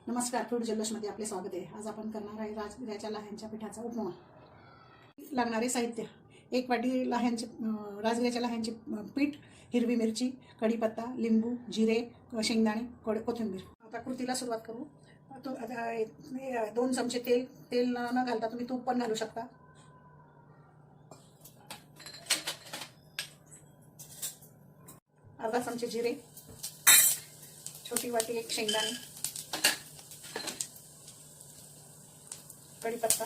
नमस्कार, फूड जल्लोषमध्ये आपले स्वागत आहे। आज आपण करणार आहे राजगिऱ्याच्या लाह्यांच्या पिठाचा उपमा। लागणारे साहित्य: 1 वाटी राजगिऱ्याच्या लाह्यांचे पीठ, हिरवी मिरची, कढीपत्ता, लिंबू, जिरे, शेंगदाणे, कोथिंबीर। आता कृतीला सुरुवात करू। 2 चमचे तेल न घालता तुम्ही तूप पण घालू शकता। अर्धा चमचे जिरे, छोटी वाटी 1 शेंगदाणे, कढीपत्ता,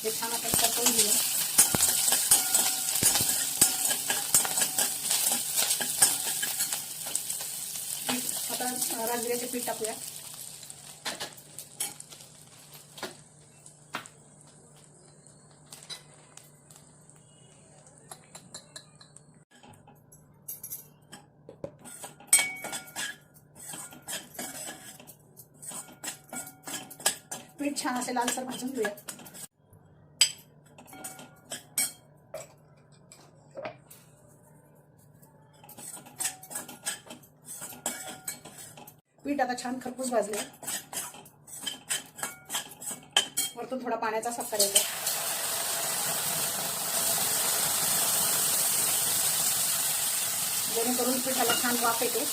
हे छान आपण परतवून घेऊया। आता राजगिऱ्याचे पीठ टाकूया। पीठ छान असे लालसर भाजून घेऊया। पीठ आता छान खरपूस भाजले। वरतून थोडा पाण्याचा साफ करायचा। जेणेकरून पिठाला छान वाफ येते।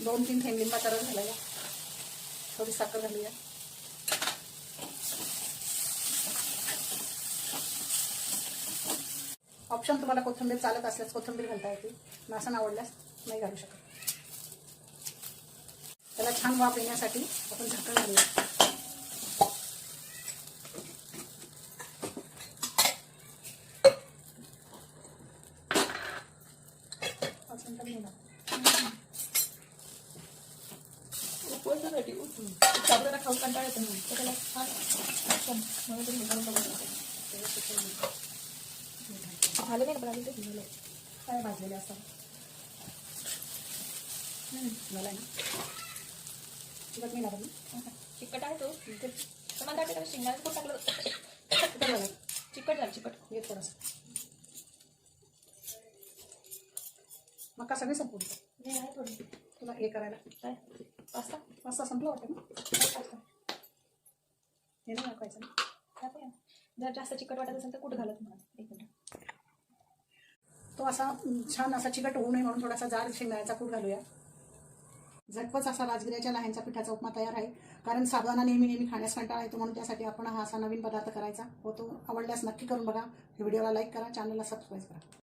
दोन 3 थेंब लिंबाचा रस घालूया। थोडी साखर घालूया। ऑप्शन तुम्हाला कोथिंबीर चालत असल्यास कोथिंबीर घालता येते, नसेल आवडल्यास नाही घालू शकत। त्याला छान वाफ येण्यासाठी आपण झाकण घालूया। खाऊ कंटाळा येतो ना, त्याला झालं नाही ना, काय भाजलेले असतात मला ना चिकट नाही लागत ना। चिकट आहे तो मला वाटतं शेंगदाण्याचं पोट टाकलं चिकट झालं। चिकट हे थोडंसं मका सगळे संपवून नाही आहे थोडी तुला हे करायला काय पास्ता संपलं वाटतं ना। हे नाही टाकायचं ना। जर जास्त चिकट वाटत असेल तर कुठं घालत मला 1 मिनिट। तो असा छान असा चिकट होऊ नये म्हणून थोडासा जाड शेंगदाण्याचा कूट घालूया। झटपट असा राजगिऱ्याच्या लाह्यांच्या पिठाचा उपमा तयार आहे। कारण साबुदाणा नेहमी खाण्यास कंटाळा येतो, म्हणून त्यासाठी आपण हा असा नवीन पदार्थ करायचा होतो। आवडल्यास नक्की करून बघा। व्हिडिओला लाईक करा, चॅनलला सबस्क्राईब करा।